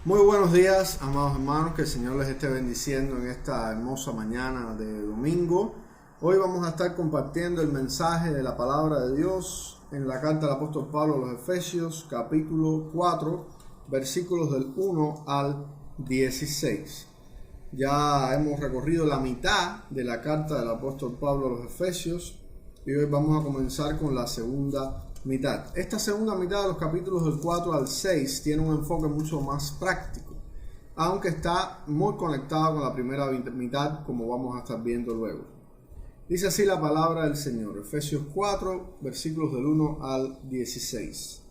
Muy buenos días, amados hermanos, que el Señor les esté bendiciendo en esta hermosa mañana de domingo. Hoy vamos a estar compartiendo el mensaje de la palabra de Dios en la carta del apóstol Pablo a los Efesios, capítulo 4, versículos del 1 al 16. Ya hemos recorrido la mitad de la carta del apóstol Pablo a los Efesios y hoy vamos a comenzar con la segunda mitad. Esta segunda mitad de los capítulos del 4 al 6 tiene un enfoque mucho más práctico, aunque está muy conectado con la primera mitad, como vamos a estar viendo luego. Dice así la palabra del Señor, Efesios 4, versículos del 1 al 16.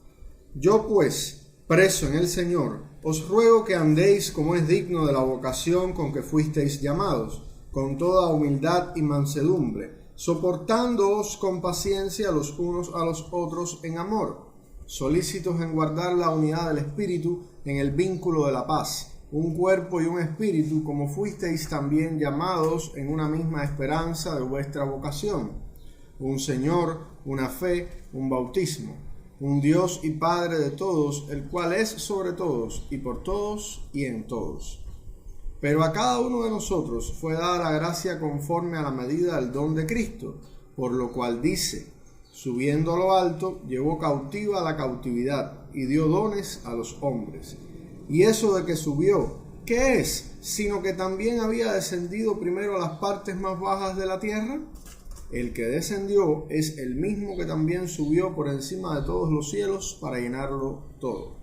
Yo pues, preso en el Señor, os ruego que andéis como es digno de la vocación con que fuisteis llamados, con toda humildad y mansedumbre, soportándoos con paciencia los unos a los otros en amor, solícitos en guardar la unidad del Espíritu en el vínculo de la paz, un cuerpo y un espíritu, como fuisteis también llamados en una misma esperanza de vuestra vocación, un Señor, una fe, un bautismo, un Dios y Padre de todos, el cual es sobre todos y por todos y en todos. Pero a cada uno de nosotros fue dada la gracia conforme a la medida del don de Cristo, por lo cual dice, subiendo a lo alto, llevó cautiva la cautividad y dio dones a los hombres. Y eso de que subió, ¿qué es? Sino que también había descendido primero a las partes más bajas de la tierra. El que descendió es el mismo que también subió por encima de todos los cielos para llenarlo todo.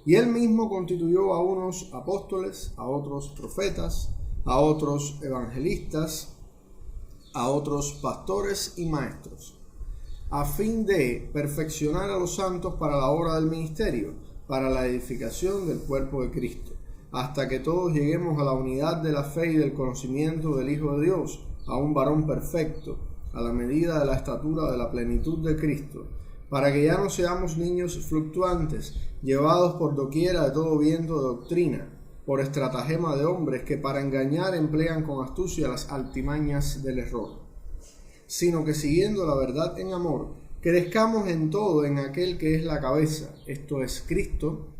Y él mismo constituyó a unos apóstoles, a otros profetas, a otros evangelistas, a otros pastores y maestros, a fin de perfeccionar a los santos para la obra del ministerio, para la edificación del cuerpo de Cristo, hasta que todos lleguemos a la unidad de la fe y del conocimiento del Hijo de Dios, a un varón perfecto, a la medida de la estatura de la plenitud de Cristo, para que ya no seamos niños fluctuantes, llevados por doquiera de todo viento de doctrina, por estratagema de hombres que para engañar emplean con astucia las altimañas del error, sino que siguiendo la verdad en amor, crezcamos en todo en aquel que es la cabeza, esto es Cristo,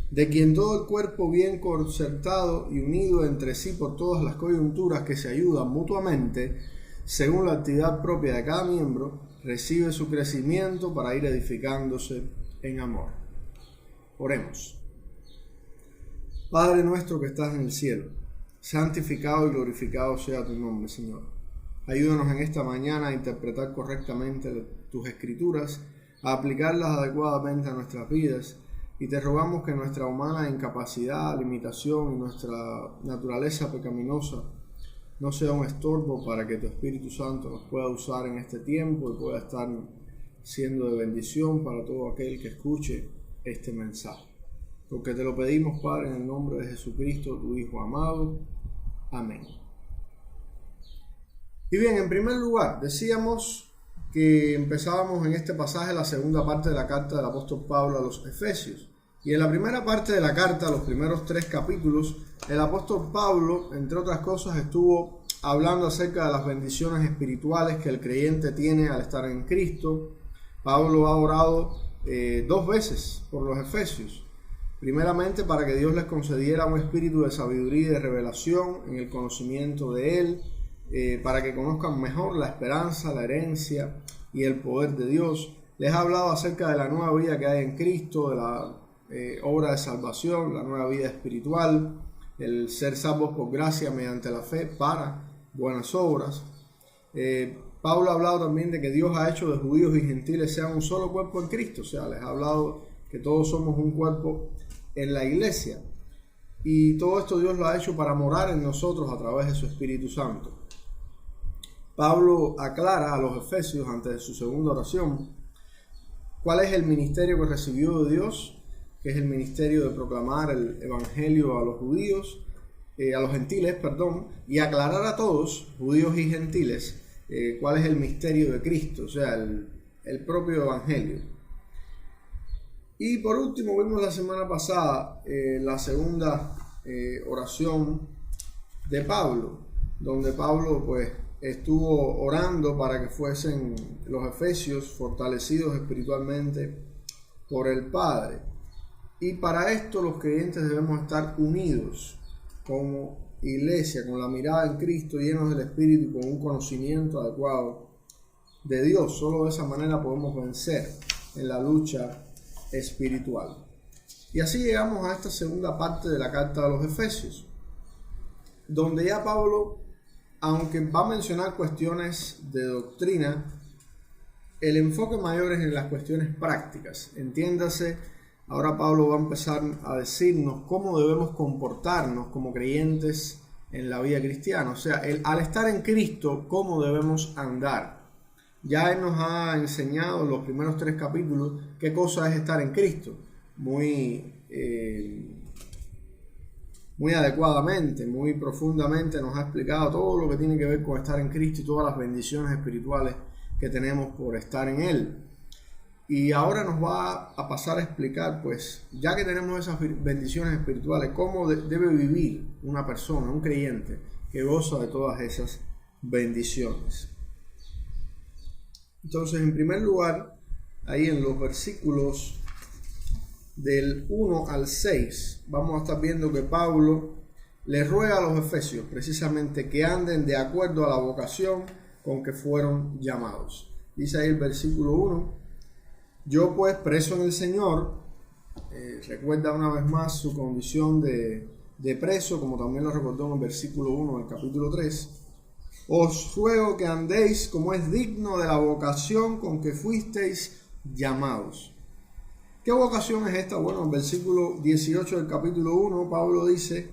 de quien todo el cuerpo bien concertado y unido entre sí por todas las coyunturas que se ayudan mutuamente, según la actividad propia de cada miembro, recibe su crecimiento para ir edificándose en amor. Oremos. Padre nuestro que estás en el cielo, santificado y glorificado sea tu nombre, Señor. Ayúdanos en esta mañana a interpretar correctamente tus escrituras, a aplicarlas adecuadamente a nuestras vidas, y te rogamos que nuestra humana incapacidad, limitación y nuestra naturaleza pecaminosa no sea un estorbo para que tu Espíritu Santo nos pueda usar en este tiempo y pueda estar siendo de bendición para todo aquel que escuche este mensaje. Porque te lo pedimos, Padre, en el nombre de Jesucristo, tu Hijo amado. Amén. Y bien, en primer lugar, decíamos que empezábamos en este pasaje la segunda parte de la carta del apóstol Pablo a los Efesios. Y en la primera parte de la carta, los primeros 3 capítulos, el apóstol Pablo, entre otras cosas, estuvo hablando acerca de las bendiciones espirituales que el creyente tiene al estar en Cristo. Pablo ha orado 2 veces por los efesios. Primeramente para que Dios les concediera un espíritu de sabiduría y de revelación en el conocimiento de Él, para que conozcan mejor la esperanza, la herencia y el poder de Dios. Les ha hablado acerca de la nueva vida que hay en Cristo, de la obra de salvación, la nueva vida espiritual, el ser salvos por gracia mediante la fe para buenas obras. Pablo ha hablado también de que Dios ha hecho de judíos y gentiles sean un solo cuerpo en Cristo, o sea, les ha hablado que todos somos un cuerpo en la iglesia, y todo esto Dios lo ha hecho para morar en nosotros a través de su Espíritu Santo. Pablo aclara a los efesios antes de su segunda oración cuál es el ministerio que recibió de Dios, que es el ministerio de proclamar el evangelio a los judíos, a los gentiles, y aclarar a todos, judíos y gentiles, cuál es el misterio de Cristo, o sea, el propio evangelio. Y por último, vimos la semana pasada la segunda oración de Pablo, donde Pablo pues estuvo orando para que fuesen los efesios fortalecidos espiritualmente por el Padre. Y para esto los creyentes debemos estar unidos como iglesia, con la mirada en Cristo, llenos del Espíritu y con un conocimiento adecuado de Dios. Solo de esa manera podemos vencer en la lucha espiritual. Y así llegamos a esta segunda parte de la carta de los Efesios, donde ya Pablo, aunque va a mencionar cuestiones de doctrina, el enfoque mayor es en las cuestiones prácticas. Entiéndase, ahora Pablo va a empezar a decirnos cómo debemos comportarnos como creyentes en la vida cristiana. O sea, al estar en Cristo, cómo debemos andar. Ya Él nos ha enseñado en los primeros 3 capítulos qué cosa es estar en Cristo. Muy adecuadamente, muy profundamente nos ha explicado todo lo que tiene que ver con estar en Cristo y todas las bendiciones espirituales que tenemos por estar en Él. Y ahora nos va a pasar a explicar, pues, ya que tenemos esas bendiciones espirituales, cómo debe vivir una persona, un creyente, que goza de todas esas bendiciones. Entonces, en primer lugar, ahí en los versículos del 1 al 6, vamos a estar viendo que Pablo le ruega a los efesios precisamente que anden de acuerdo a la vocación con que fueron llamados. Dice ahí el versículo 1: yo pues, preso en el Señor, recuerda una vez más su condición de preso, como también lo recordó en el versículo 1 del capítulo 3. Os ruego que andéis como es digno de la vocación con que fuisteis llamados. ¿Qué vocación es esta? Bueno, en el versículo 18 del capítulo 1, Pablo dice,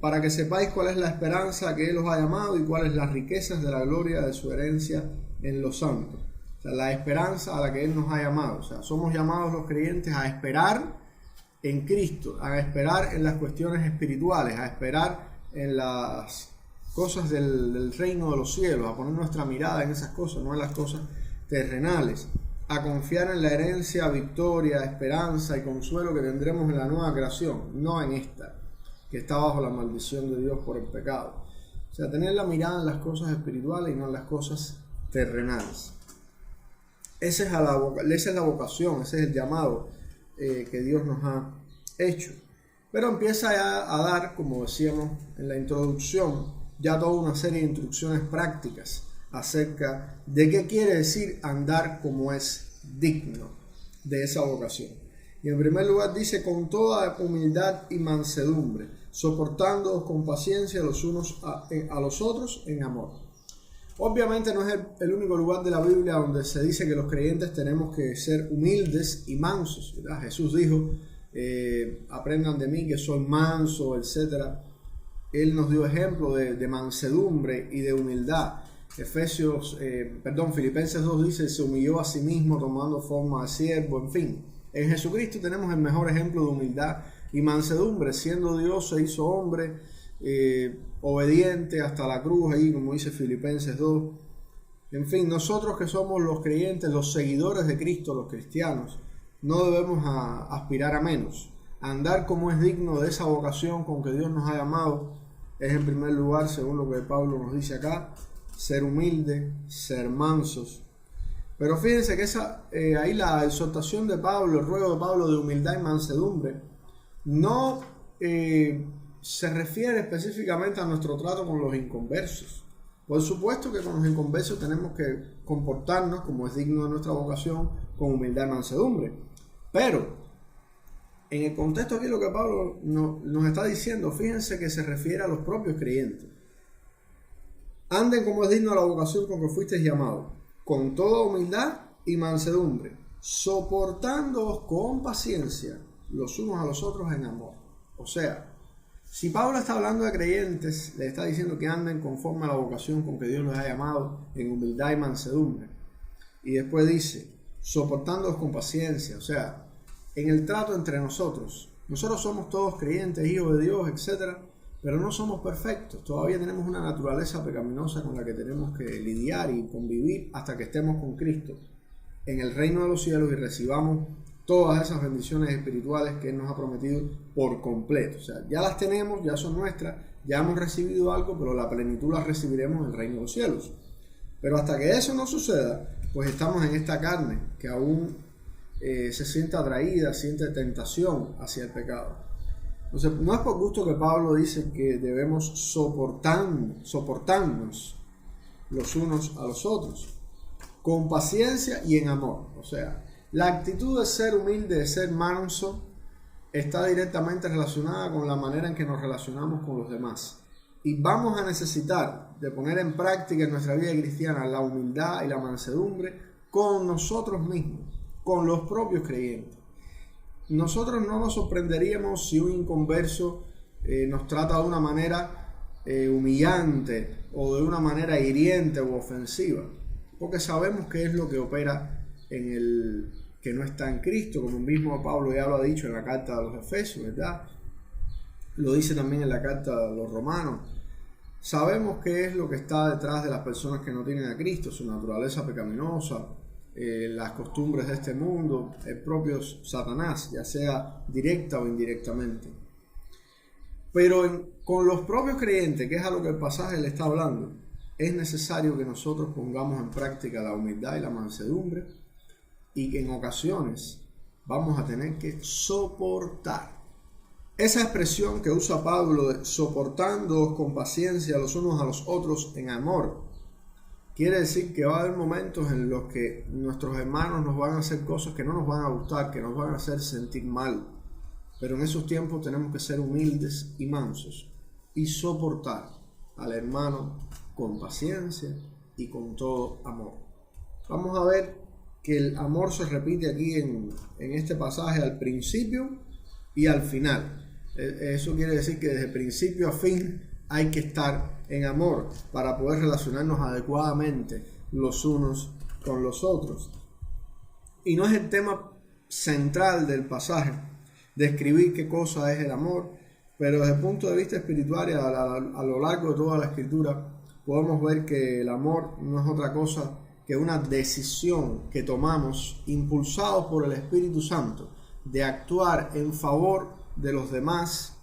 para que sepáis cuál es la esperanza que Él os ha llamado y cuáles las riquezas de la gloria de su herencia en los santos. O sea, la esperanza a la que Él nos ha llamado. O sea, somos llamados los creyentes a esperar en Cristo, a esperar en las cuestiones espirituales, a esperar en las cosas del reino de los cielos, a poner nuestra mirada en esas cosas, no en las cosas terrenales, a confiar en la herencia, victoria, esperanza y consuelo que tendremos en la nueva creación, no en esta, que está bajo la maldición de Dios por el pecado. O sea, tener la mirada en las cosas espirituales y no en las cosas terrenales. Esa es la vocación, ese es el llamado que Dios nos ha hecho. Pero empieza ya a dar, como decíamos en la introducción, ya toda una serie de instrucciones prácticas acerca de qué quiere decir andar como es digno de esa vocación. Y en primer lugar dice, con toda humildad y mansedumbre, soportándoos con paciencia los unos a los otros en amor. Obviamente no es el único lugar de la Biblia donde se dice que los creyentes tenemos que ser humildes y mansos, ¿verdad? Jesús dijo, aprendan de mí que soy manso, etc. Él nos dio ejemplo de mansedumbre y de humildad. Filipenses 2 dice, se humilló a sí mismo tomando forma de siervo, en fin. En Jesucristo tenemos el mejor ejemplo de humildad y mansedumbre. Siendo Dios se hizo hombre, obediente hasta la cruz, ahí como dice Filipenses 2. En fin, nosotros que somos los creyentes, los seguidores de Cristo, los cristianos, no debemos aspirar a menos. Andar como es digno de esa vocación con que Dios nos ha llamado es, en primer lugar, según lo que Pablo nos dice acá, ser humilde, ser mansos. Pero fíjense que ahí la exhortación de Pablo, el ruego de Pablo de humildad y mansedumbre, no se refiere específicamente a nuestro trato con los inconversos. Por supuesto que con los inconversos tenemos que comportarnos como es digno de nuestra vocación, con humildad y mansedumbre. Pero en el contexto aquí lo que Pablo nos está diciendo, fíjense que se refiere a los propios creyentes. Anden como es digno de la vocación con que fuisteis llamados, con toda humildad y mansedumbre, soportándoos con paciencia los unos a los otros en amor. O sea, si Pablo está hablando de creyentes, le está diciendo que anden conforme a la vocación con que Dios los ha llamado, en humildad y mansedumbre. Y después dice, soportándoos con paciencia, o sea, en el trato entre nosotros. Nosotros somos todos creyentes, hijos de Dios, etc., pero no somos perfectos. Todavía tenemos una naturaleza pecaminosa con la que tenemos que lidiar y convivir hasta que estemos con Cristo en el reino de los cielos y recibamos todas esas bendiciones espirituales que Él nos ha prometido por completo. O sea, ya las tenemos, ya son nuestras, ya hemos recibido algo, pero la plenitud la recibiremos en el reino de los cielos. Pero hasta que eso no suceda, pues estamos en esta carne que aún se siente atraída, siente tentación hacia el pecado. Entonces, no es por gusto que Pablo dice que debemos soportarnos los unos a los otros, con paciencia y en amor. O sea, la actitud de ser humilde, de ser manso, está directamente relacionada con la manera en que nos relacionamos con los demás. Y vamos a necesitar de poner en práctica en nuestra vida cristiana la humildad y la mansedumbre con nosotros mismos, con los propios creyentes. Nosotros no nos sorprenderíamos si un inconverso nos trata de una manera humillante o de una manera hiriente o ofensiva, porque sabemos que es lo que opera en el que no está en Cristo, como mismo Pablo ya lo ha dicho en la carta a los Efesios, ¿verdad? Lo dice también en la carta a los Romanos. Sabemos qué es lo que está detrás de las personas que no tienen a Cristo, su naturaleza pecaminosa, las costumbres de este mundo, el propio Satanás, ya sea directa o indirectamente. Pero con los propios creyentes, que es a lo que el pasaje le está hablando, es necesario que nosotros pongamos en práctica la humildad y la mansedumbre, y que en ocasiones vamos a tener que soportar. Esa expresión que usa Pablo de soportándoos con paciencia los unos a los otros en amor, quiere decir que va a haber momentos en los que nuestros hermanos nos van a hacer cosas que no nos van a gustar, que nos van a hacer sentir mal. Pero en esos tiempos tenemos que ser humildes y mansos y soportar al hermano con paciencia y con todo amor. Vamos a ver que el amor se repite aquí en este pasaje al principio y al final. Eso quiere decir que desde principio a fin hay que estar en amor para poder relacionarnos adecuadamente los unos con los otros. Y no es el tema central del pasaje describir qué cosa es el amor, pero desde el punto de vista espiritual a lo largo de toda la escritura podemos ver que el amor no es otra cosa que una decisión que tomamos impulsados por el Espíritu Santo de actuar en favor de los demás,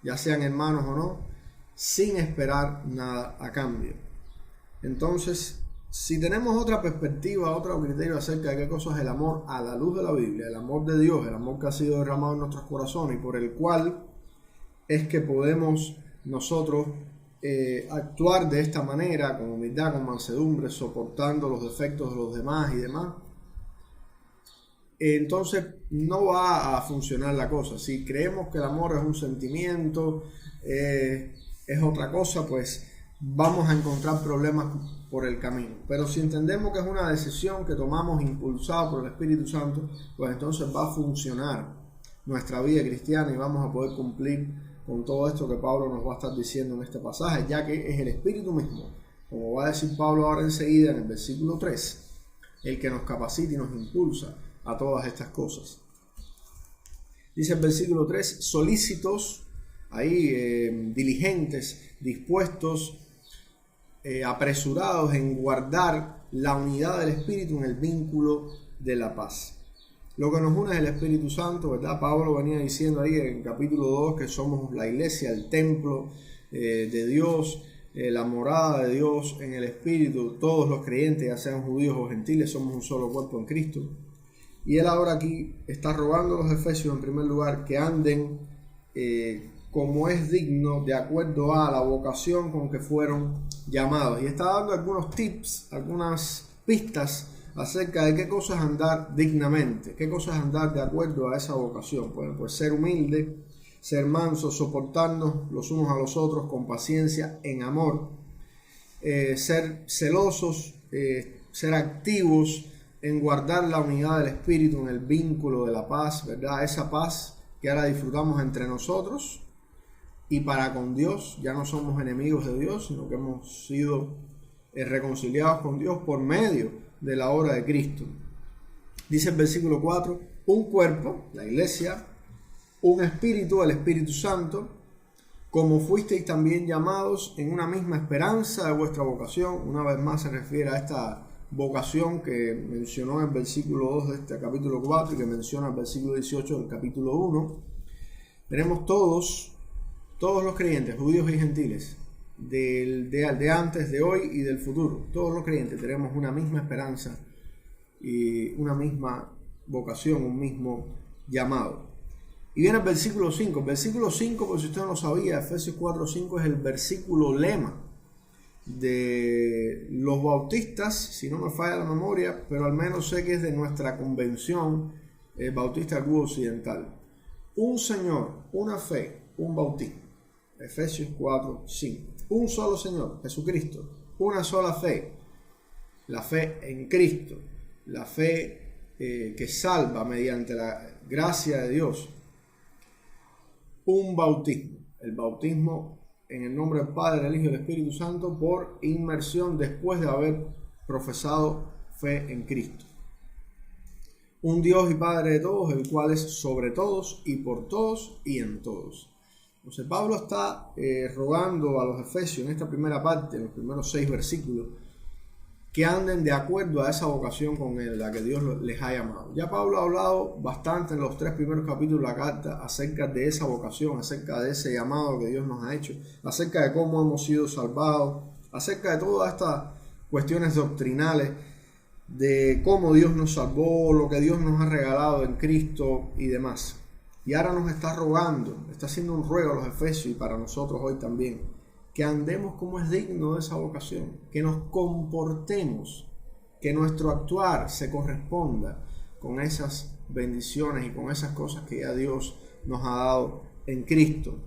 ya sean hermanos o no, sin esperar nada a cambio. Entonces, si tenemos otra perspectiva, otro criterio acerca de qué cosa es el amor a la luz de la Biblia, el amor de Dios, el amor que ha sido derramado en nuestros corazones y por el cual es que podemos nosotros actuar de esta manera, con humildad, con mansedumbre, soportando los defectos de los demás y demás, entonces no va a funcionar la cosa. Si creemos que el amor es un sentimiento, es otra cosa, pues vamos a encontrar problemas por el camino. Pero si entendemos que es una decisión que tomamos impulsada por el Espíritu Santo, pues entonces va a funcionar nuestra vida cristiana y vamos a poder cumplir con todo esto que Pablo nos va a estar diciendo en este pasaje, ya que es el Espíritu mismo, como va a decir Pablo ahora enseguida en el versículo 3, el que nos capacita y nos impulsa a todas estas cosas. Dice el versículo 3, solícitos, ahí diligentes, dispuestos, apresurados en guardar la unidad del Espíritu en el vínculo de la paz. Lo que nos une es el Espíritu Santo, ¿verdad? Pablo venía diciendo ahí en el capítulo 2 que somos la iglesia, el templo de Dios, la morada de Dios en el Espíritu. Todos los creyentes, ya sean judíos o gentiles, somos un solo cuerpo en Cristo. Y él ahora aquí está rogando a los efesios en primer lugar que anden como es digno, de acuerdo a la vocación con que fueron llamados. Y está dando algunos tips, algunas pistas acerca de qué cosas andar dignamente, qué cosas andar de acuerdo a esa vocación. Bueno, pues ser humilde, ser manso, soportarnos los unos a los otros con paciencia, en amor, ser celosos, ser activos en guardar la unidad del Espíritu en el vínculo de la paz, ¿verdad? Esa paz que ahora disfrutamos entre nosotros y para con Dios. Ya no somos enemigos de Dios, sino que hemos sido reconciliados con Dios por medio de la obra de Cristo. Dice el versículo 4, un cuerpo, la iglesia, un espíritu, el Espíritu Santo, como fuisteis también llamados en una misma esperanza de vuestra vocación. Una vez más se refiere a esta vocación que mencionó en el versículo 2 de este capítulo 4 y que menciona el versículo 18 del capítulo 1. Tenemos todos los creyentes, judíos y gentiles, de antes, de hoy y del futuro. Todos los creyentes tenemos una misma esperanza y una misma vocación, un mismo llamado. Y viene el versículo 5. El versículo 5, por si usted no lo sabía, Efesios 4:5 es el versículo lema de los bautistas, si no me falla la memoria, pero al menos sé que es de nuestra convención bautista del Cubo Occidental. Un Señor, una fe, un bautismo. Efesios 4:5. Un solo Señor, Jesucristo. Una sola fe, la fe en Cristo, la fe que salva mediante la gracia de Dios. Un bautismo, el bautismo en el nombre del Padre, del Hijo y del Espíritu Santo por inmersión después de haber profesado fe en Cristo. Un Dios y Padre de todos, el cual es sobre todos y por todos y en todos. Entonces Pablo está rogando a los efesios en esta primera parte, en los primeros 6 versículos, que anden de acuerdo a esa vocación con la que Dios les ha llamado. Ya Pablo ha hablado bastante en los 3 primeros capítulos de la carta acerca de esa vocación, acerca de ese llamado que Dios nos ha hecho, acerca de cómo hemos sido salvados, acerca de todas estas cuestiones doctrinales, de cómo Dios nos salvó, lo que Dios nos ha regalado en Cristo y demás. Y ahora nos está rogando, está haciendo un ruego a los efesios y para nosotros hoy también, que andemos como es digno de esa vocación, que nos comportemos, que nuestro actuar se corresponda con esas bendiciones y con esas cosas que ya Dios nos ha dado en Cristo,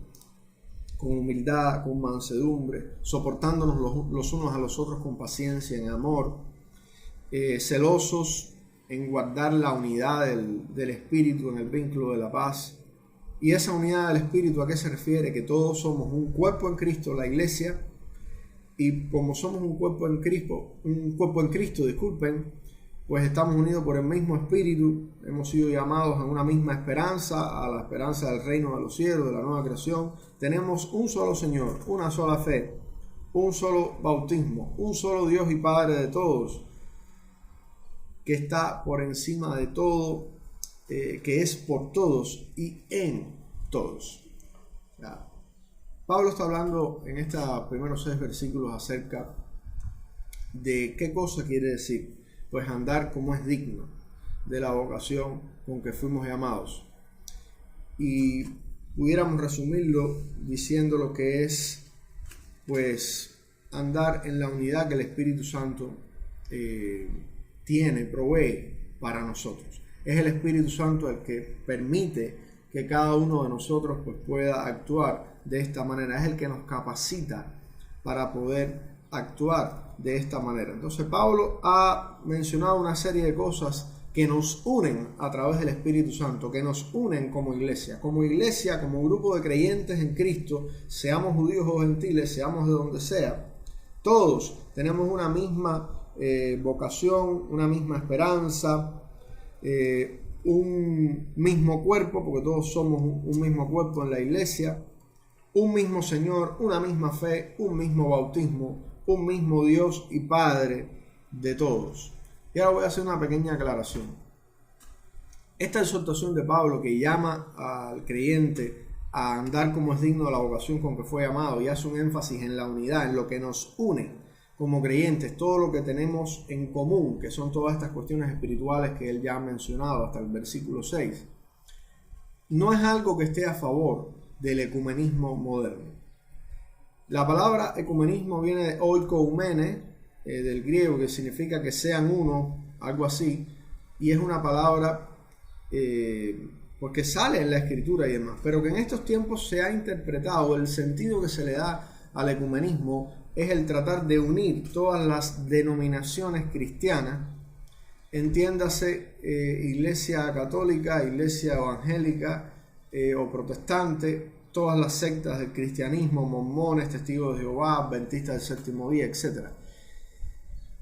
con humildad, con mansedumbre, soportándonos los unos a los otros con paciencia, en amor, celosos en guardar la unidad del Espíritu en el vínculo de la paz. Y esa unidad del Espíritu, ¿a qué se refiere? Que todos somos un cuerpo en Cristo, la iglesia, y como somos un cuerpo en Cristo, pues estamos unidos por el mismo Espíritu, hemos sido llamados a una misma esperanza, a la esperanza del reino de los cielos, de la nueva creación. Tenemos un solo Señor, una sola fe, un solo bautismo, un solo Dios y Padre de todos, que está por encima de todo, que es por todos y en todos. Pablo está hablando en estos primeros 6 versículos acerca de qué cosa quiere decir, pues andar como es digno de la vocación con que fuimos llamados. Y pudiéramos resumirlo diciendo lo que es, pues, andar en la unidad que el Espíritu Santo provee para nosotros. Es el Espíritu Santo el que permite que cada uno de nosotros pues pueda actuar de esta manera. Es el que nos capacita para poder actuar de esta manera. Entonces Pablo ha mencionado una serie de cosas que nos unen a través del Espíritu Santo, que nos unen como iglesia, como grupo de creyentes en Cristo, seamos judíos o gentiles, seamos de donde sea. Todos tenemos una misma vocación, una misma esperanza, un mismo cuerpo, porque todos somos un mismo cuerpo en la iglesia, un mismo Señor, una misma fe, un mismo bautismo, un mismo Dios y Padre de todos. Y ahora voy a hacer una pequeña aclaración. Esta exhortación de Pablo, que llama al creyente a andar como es digno de la vocación con que fue llamado, y hace un énfasis en la unidad, en lo que nos une como creyentes, todo lo que tenemos en común, que son todas estas cuestiones espirituales que él ya ha mencionado hasta el versículo 6, no es algo que esté a favor del ecumenismo moderno. La palabra ecumenismo viene de oikoumene, del griego, que significa que sean uno, algo así, y es una palabra porque sale en la escritura y demás, pero que en estos tiempos se ha interpretado, el sentido que se le da al ecumenismo es el tratar de unir todas las denominaciones cristianas, entiéndase iglesia católica, iglesia evangélica o protestante, todas las sectas del cristianismo, mormones, testigos de Jehová, adventistas del séptimo día, etc.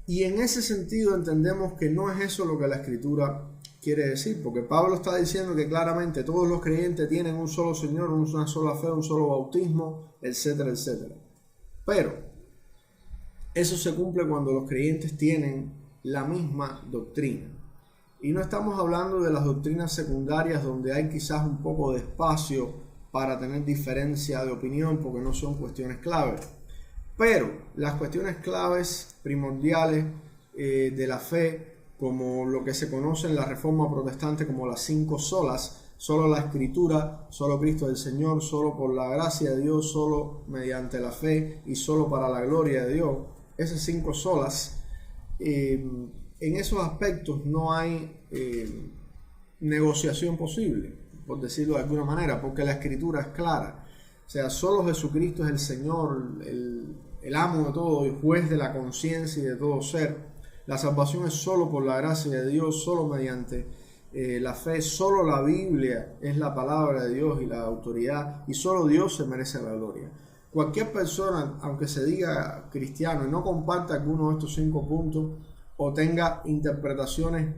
Y en ese sentido entendemos que no es eso lo que la escritura quiere decir, porque Pablo está diciendo que claramente todos los creyentes tienen un solo Señor, una sola fe, un solo bautismo, etcétera, etcétera. Pero eso se cumple cuando los creyentes tienen la misma doctrina. Y no estamos hablando de las doctrinas secundarias donde hay quizás un poco de espacio para tener diferencia de opinión porque no son cuestiones claves. Pero las cuestiones claves primordiales de la fe como lo que se conoce en la Reforma Protestante como las 5 solas, solo la Escritura, solo Cristo el Señor, solo por la gracia de Dios, solo mediante la fe y solo para la gloria de Dios. Esas 5 solas, en esos aspectos no hay negociación posible, por decirlo de alguna manera, porque la Escritura es clara. O sea, solo Jesucristo es el Señor, el amo de todo, el juez de la conciencia y de todo ser. La salvación es solo por la gracia de Dios, solo mediante la fe, solo la Biblia es la palabra de Dios y la autoridad, y solo Dios se merece la gloria. Cualquier persona, aunque se diga cristiano y no comparta alguno de estos 5 puntos o tenga interpretaciones,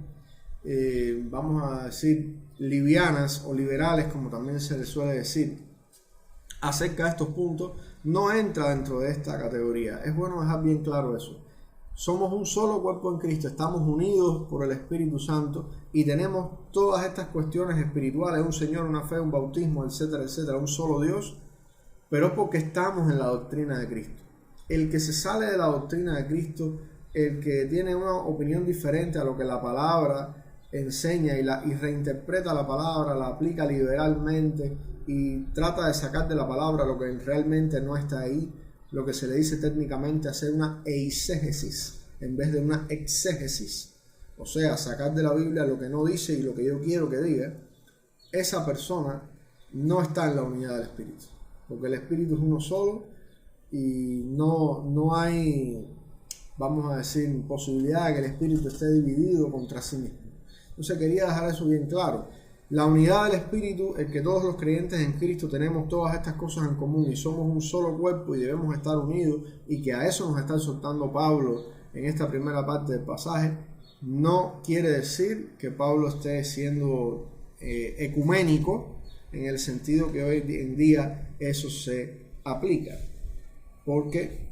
vamos a decir, livianas o liberales, como también se le suele decir, acerca de estos puntos, no entra dentro de esta categoría. Es bueno dejar bien claro eso. Somos un solo cuerpo en Cristo, estamos unidos por el Espíritu Santo y tenemos todas estas cuestiones espirituales, un Señor, una fe, un bautismo, etcétera, etcétera, un solo Dios, pero es porque estamos en la doctrina de Cristo. El que se sale de la doctrina de Cristo, el que tiene una opinión diferente a lo que la palabra enseña y reinterpreta la palabra, la aplica liberalmente y trata de sacar de la palabra lo que realmente no está ahí, lo que se le dice técnicamente hacer una eisegesis en vez de una exégesis, o sea, sacar de la Biblia lo que no dice y lo que yo quiero que diga, esa persona no está en la unidad del Espíritu, porque el Espíritu es uno solo y no hay, vamos a decir, posibilidad de que el Espíritu esté dividido contra sí mismo. Entonces quería dejar eso bien claro. La unidad del Espíritu, el que todos los creyentes en Cristo tenemos todas estas cosas en común y somos un solo cuerpo y debemos estar unidos, y que a eso nos está exhortando Pablo en esta primera parte del pasaje, no quiere decir que Pablo esté siendo ecuménico en el sentido que hoy en día eso se aplica, porque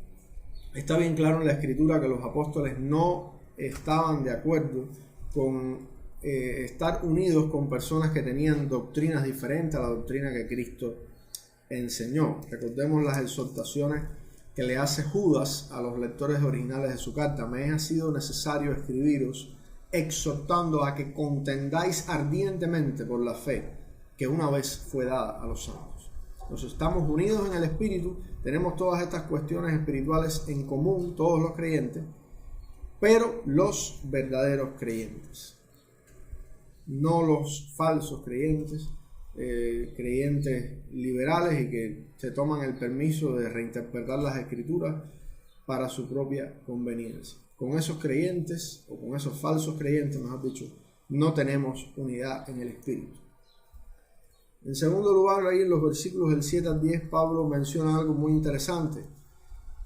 está bien claro en la Escritura que los apóstoles no estaban de acuerdo con estar unidos con personas que tenían doctrinas diferentes a la doctrina que Cristo enseñó. Recordemos las exhortaciones que le hace Judas a los lectores originales de su carta: me ha sido necesario escribiros exhortando a que contendáis ardientemente por la fe que una vez fue dada a los santos. Entonces estamos unidos en el Espíritu, tenemos todas estas cuestiones espirituales en común, todos los creyentes, pero los verdaderos creyentes, no los falsos creyentes, creyentes liberales y que se toman el permiso de reinterpretar las Escrituras para su propia conveniencia. Con esos creyentes, o con esos falsos creyentes, mejor dicho, no tenemos unidad en el Espíritu. En segundo lugar, ahí en los versículos del 7 al 10, Pablo menciona algo muy interesante.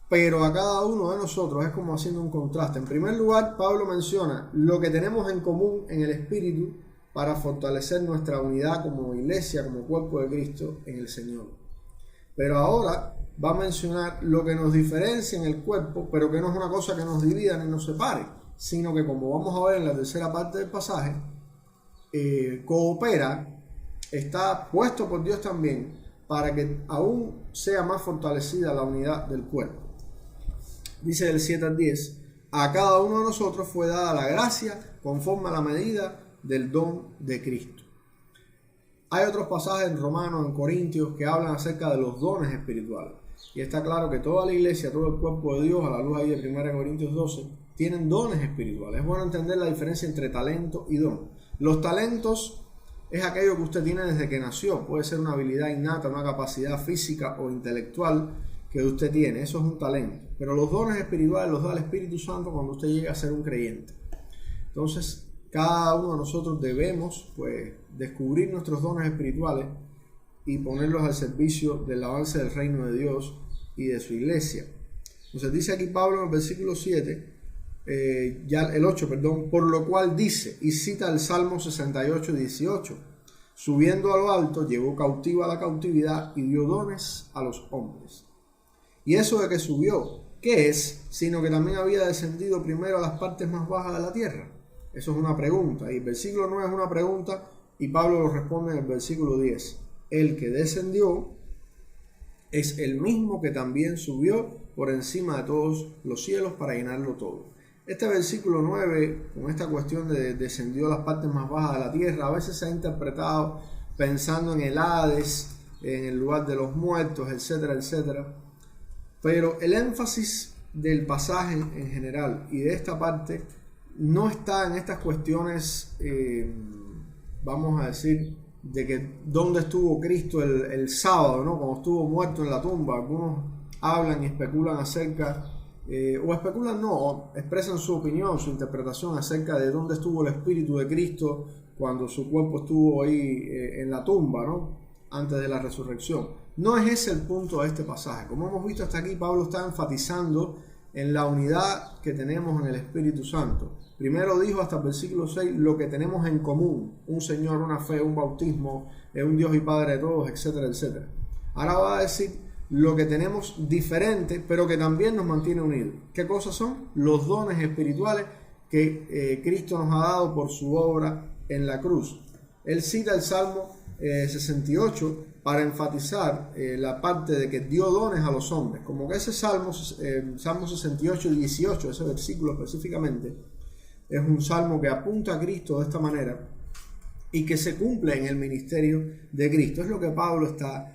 Pero a cada uno de nosotros, es como haciendo un contraste. En primer lugar, Pablo menciona lo que tenemos en común en el Espíritu para fortalecer nuestra unidad como iglesia, como cuerpo de Cristo en el Señor. Pero ahora va a mencionar lo que nos diferencia en el cuerpo, pero que no es una cosa que nos divida ni nos separe, sino que, como vamos a ver en la tercera parte del pasaje, coopera, está puesto por Dios también para que aún sea más fortalecida la unidad del cuerpo. Dice del 7 al 10, a cada uno de nosotros fue dada la gracia conforme a la medida del don de Cristo. Hay otros pasajes en Romanos, en Corintios, que hablan acerca de los dones espirituales. Y está claro que toda la iglesia, todo el cuerpo de Dios, a la luz ahí de 1 Corintios 12, tienen dones espirituales. Es bueno entender la diferencia entre talento y don. Los talentos es aquello que usted tiene desde que nació. Puede ser una habilidad innata, una capacidad física o intelectual que usted tiene. Eso es un talento. Pero los dones espirituales los da el Espíritu Santo cuando usted llega a ser un creyente. Entonces, cada uno de nosotros debemos, pues, descubrir nuestros dones espirituales y ponerlos al servicio del avance del reino de Dios y de su iglesia. Entonces dice aquí Pablo en el versículo 7, el 8, por lo cual dice, y cita el Salmo 68, 18, subiendo a lo alto, llevó cautiva la cautividad y dio dones a los hombres. Y eso de que subió, ¿qué es? Sino que también había descendido primero a las partes más bajas de la tierra. Eso es una pregunta, y el versículo 9 es una pregunta, y Pablo lo responde en el versículo 10. El que descendió es el mismo que también subió por encima de todos los cielos para llenarlo todo. Este versículo 9, con esta cuestión de descendió a las partes más bajas de la tierra, a veces se ha interpretado pensando en el Hades, en el lugar de los muertos, etcétera, etcétera. Pero el énfasis del pasaje en general y de esta parte no está en estas cuestiones, vamos a decir, de que dónde estuvo Cristo el sábado, ¿no? Cuando estuvo muerto en la tumba. Algunos hablan y especulan acerca, o especulan no, o expresan su opinión, su interpretación acerca de dónde estuvo el Espíritu de Cristo cuando su cuerpo estuvo ahí en la tumba, ¿no? Antes de la resurrección. No es ese el punto de este pasaje. Como hemos visto hasta aquí, Pablo está enfatizando en la unidad que tenemos en el Espíritu Santo. Primero dijo hasta el versículo 6 lo que tenemos en común: un Señor, una fe, un bautismo, un Dios y Padre de todos, etcétera, etcétera. Ahora va a decir lo que tenemos diferente, pero que también nos mantiene unidos. ¿Qué cosas son? Los dones espirituales que Cristo nos ha dado por su obra en la cruz. Él cita el Salmo 68 para enfatizar la parte de que dio dones a los hombres. Como que ese Salmo 68, 18, ese versículo específicamente, es un salmo que apunta a Cristo de esta manera y que se cumple en el ministerio de Cristo. Es lo que Pablo está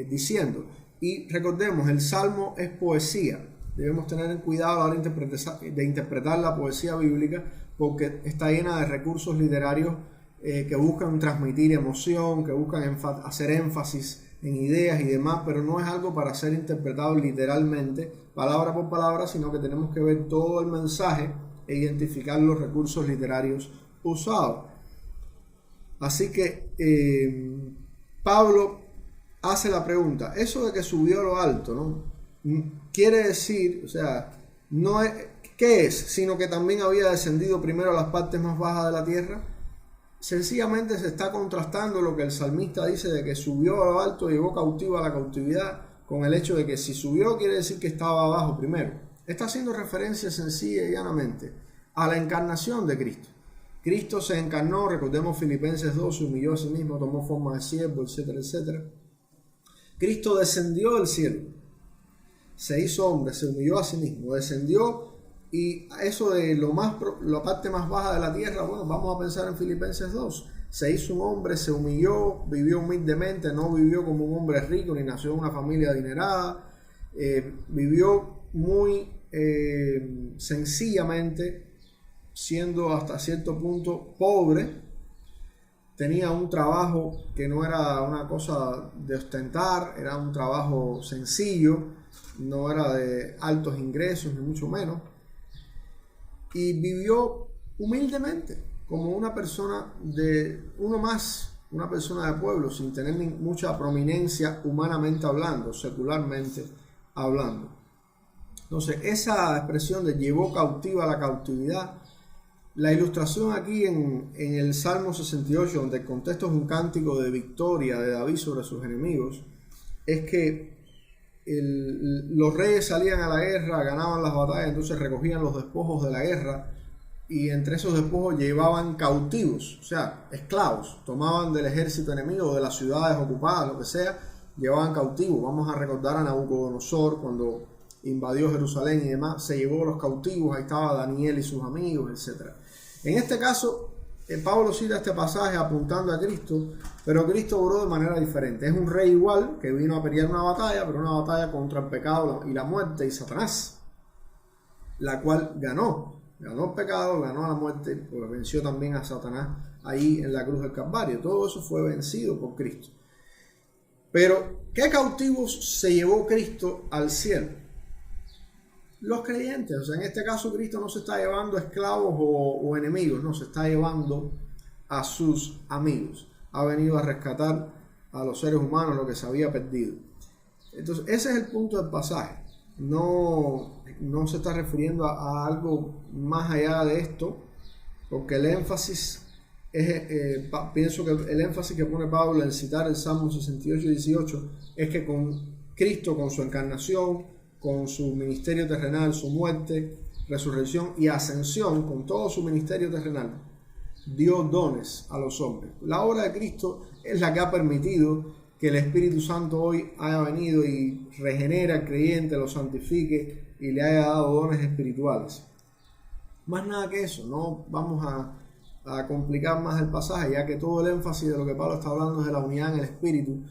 diciendo. Y recordemos, el salmo es poesía. Debemos tener cuidado a la hora de interpretar la poesía bíblica, porque está llena de recursos literarios que buscan transmitir emoción, que buscan hacer énfasis en ideas y demás, pero no es algo para ser interpretado literalmente, palabra por palabra, sino que tenemos que ver todo el mensaje e identificar los recursos literarios usados. Así que Pablo hace la pregunta, eso de que subió a lo alto, ¿no? Quiere decir, o sea, no es, ¿qué es? Sino que también había descendido primero a las partes más bajas de la tierra. Sencillamente se está contrastando lo que el salmista dice de que subió a lo alto, llevó cautivo a la cautividad, con el hecho de que si subió quiere decir que estaba abajo primero. Está haciendo referencia sencilla y llanamente a la encarnación de Cristo. Cristo se encarnó, recordemos Filipenses 2, se humilló a sí mismo, tomó forma de siervo, etcétera, etcétera. Cristo descendió del cielo, se hizo hombre, se humilló a sí mismo, descendió. Y eso de la parte más baja de la tierra, bueno, vamos a pensar en Filipenses 2. Se hizo un hombre, se humilló, vivió humildemente, no vivió como un hombre rico, ni nació en una familia adinerada. Vivió muy sencillamente, siendo hasta cierto punto pobre. Tenía un trabajo que no era una cosa de ostentar, era un trabajo sencillo, no era de altos ingresos, ni mucho menos. Y vivió humildemente, como una persona una persona de pueblo, sin tener mucha prominencia humanamente hablando, secularmente hablando. Entonces, esa expresión de llevó cautiva la cautividad, la ilustración aquí en el Salmo 68, donde el contexto es un cántico de victoria de David sobre sus enemigos, es que los reyes salían a la guerra, ganaban las batallas, entonces recogían los despojos de la guerra y entre esos despojos llevaban cautivos, o sea, esclavos, tomaban del ejército enemigo, de las ciudades ocupadas, lo que sea, llevaban cautivos. Vamos a recordar a Nabucodonosor cuando invadió Jerusalén y demás, se llevó los cautivos, ahí estaba Daniel y sus amigos, etc. En este caso, Pablo cita este pasaje apuntando a Cristo, pero Cristo obró de manera diferente. Es un rey igual que vino a pelear una batalla, pero una batalla contra el pecado y la muerte y Satanás, la cual ganó el pecado, ganó la muerte, pues venció también a Satanás ahí en la cruz del Calvario. Todo eso fue vencido por Cristo. Pero, ¿qué cautivos se llevó Cristo al cielo? Los creyentes. O sea, en este caso Cristo no se está llevando a esclavos o enemigos, no, se está llevando a sus amigos. Ha venido a rescatar a los seres humanos lo que se había perdido. Entonces, ese es el punto del pasaje. No se está refiriendo a algo más allá de esto, porque el énfasis pienso que el énfasis que pone Pablo en citar el Salmo 68 y 18 es que con Cristo, con su encarnación, con su ministerio terrenal, su muerte, resurrección y ascensión, con todo su ministerio terrenal, dio dones a los hombres. La obra de Cristo es la que ha permitido que el Espíritu Santo hoy haya venido y regenera al creyente, lo santifique y le haya dado dones espirituales. Más nada que eso, no vamos a complicar más el pasaje, ya que todo el énfasis de lo que Pablo está hablando es de la unidad en el Espíritu,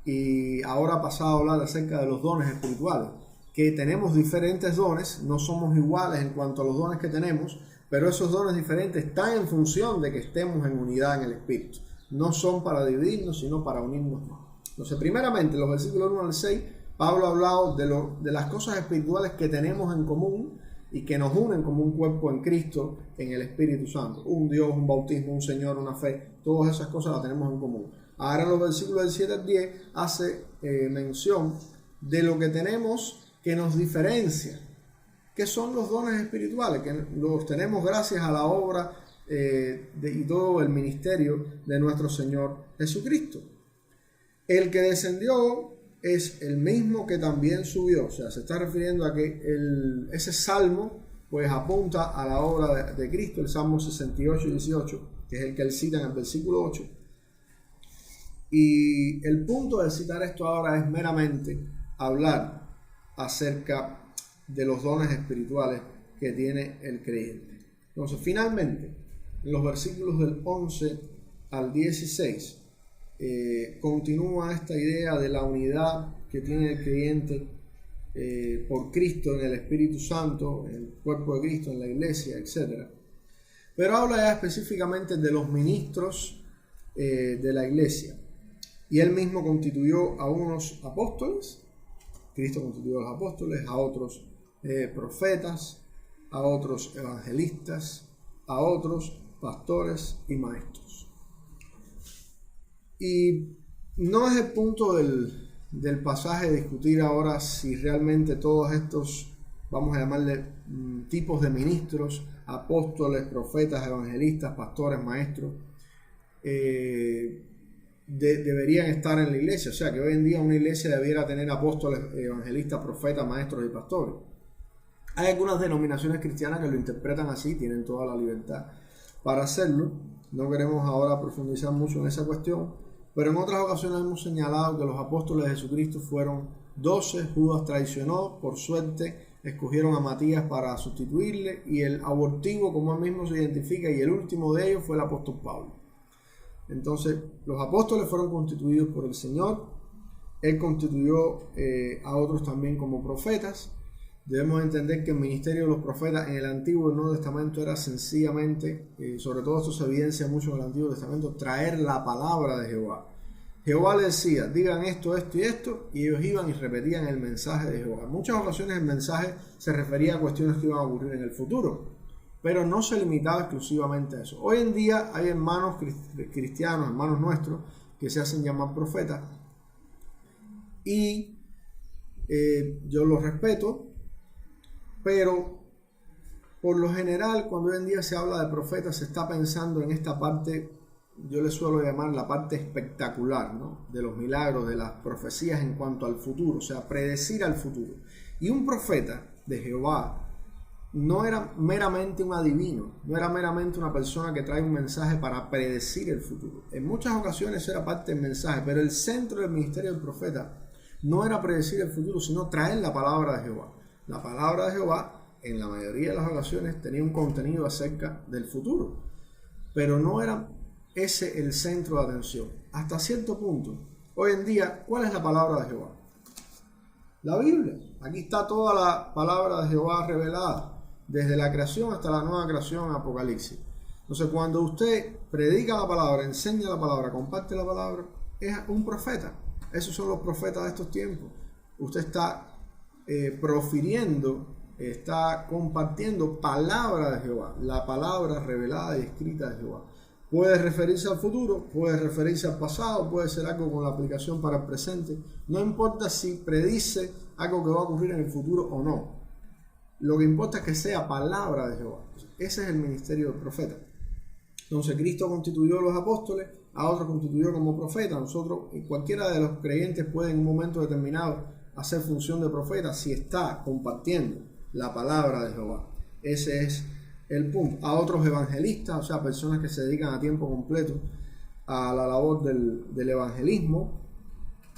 y ahora ha pasado a hablar acerca de los dones espirituales, que tenemos diferentes dones, no somos iguales en cuanto a los dones que tenemos, pero esos dones diferentes están en función de que estemos en unidad en el Espíritu. No son para dividirnos, sino para unirnos más. Entonces, primeramente, en los versículos 1 al 6, Pablo ha hablado de las cosas espirituales que tenemos en común y que nos unen como un cuerpo en Cristo, en el Espíritu Santo. Un Dios, un bautismo, un Señor, una fe, todas esas cosas las tenemos en común. Ahora en los versículos del 7 al 10 hace mención de lo que tenemos que nos diferencia, que son los dones espirituales, que los tenemos gracias a la obra y todo el ministerio de nuestro Señor Jesucristo. El que descendió es el mismo que también subió, o sea, se está refiriendo a que ese salmo pues apunta a la obra de Cristo, el Salmo 68 y 18, que es el que él cita en el versículo 8. Y el punto de citar esto ahora es meramente hablar acerca de los dones espirituales que tiene el creyente. Entonces, finalmente, en los versículos del 11 al 16, continúa esta idea de la unidad que tiene el creyente por Cristo en el Espíritu Santo, en el cuerpo de Cristo, en la iglesia, etc. Pero habla ya específicamente de los ministros de la iglesia. Y él mismo constituyó a unos apóstoles, Cristo constituyó a los apóstoles, a otros profetas, a otros evangelistas, a otros pastores y maestros. Y no es el punto del pasaje discutir ahora si realmente todos estos, vamos a llamarle tipos de ministros, apóstoles, profetas, evangelistas, pastores, maestros, deberían estar en la iglesia. O sea, que hoy en día una iglesia debiera tener apóstoles, evangelistas, profetas, maestros y pastores. Hay algunas denominaciones cristianas que lo interpretan así, tienen toda la libertad para hacerlo. No queremos ahora profundizar mucho en esa cuestión, pero en otras ocasiones hemos señalado que los apóstoles de Jesucristo fueron 12, Judas traicionó, por suerte escogieron a Matías para sustituirle, y el abortivo, como él mismo se identifica, y el último de ellos fue el apóstol Pablo. Entonces, los apóstoles fueron constituidos por el Señor. Él constituyó a otros también como profetas. Debemos entender que el ministerio de los profetas en el Antiguo y el Nuevo Testamento era sencillamente, sobre todo esto se evidencia mucho en el Antiguo Testamento, traer la palabra de Jehová. Jehová les decía, digan esto, esto y esto, y ellos iban y repetían el mensaje de Jehová. En muchas ocasiones el mensaje se refería a cuestiones que iban a ocurrir en el futuro, pero no se limitaba exclusivamente a eso. Hoy en día hay hermanos cristianos, hermanos nuestros, que se hacen llamar profetas, y yo los respeto, pero por lo general cuando hoy en día se habla de profetas se está pensando en esta parte, yo le suelo llamar la parte espectacular, ¿no?, de los milagros, de las profecías en cuanto al futuro, o sea, predecir al futuro. Y un profeta de Jehová no era meramente un adivino, no era meramente una persona que trae un mensaje para predecir el futuro. En muchas ocasiones era parte del mensaje, pero el centro del ministerio del profeta no era predecir el futuro, sino traer la palabra de Jehová. La palabra de Jehová, en la mayoría de las ocasiones, tenía un contenido acerca del futuro, pero no era ese el centro de atención. Hasta cierto punto, hoy en día, ¿cuál es la palabra de Jehová? La Biblia. Aquí está toda la palabra de Jehová revelada, desde la creación hasta la nueva creación en Apocalipsis. Entonces, cuando usted predica la palabra, enseña la palabra, comparte la palabra, es un profeta. Esos son los profetas de estos tiempos. Usted está profiriendo, está compartiendo palabra de Jehová, la palabra revelada y escrita de Jehová. Puede referirse al futuro, puede referirse al pasado, puede ser algo con la aplicación para el presente. No importa si predice algo que va a ocurrir en el futuro o no. Lo que importa es que sea palabra de Jehová. Ese es el ministerio del profeta. Entonces Cristo constituyó a los apóstoles, a otros constituyó como profeta. Nosotros, cualquiera de los creyentes puede en un momento determinado hacer función de profeta si está compartiendo la palabra de Jehová. Ese es el punto. A otros evangelistas, o sea, personas que se dedican a tiempo completo a la labor del evangelismo.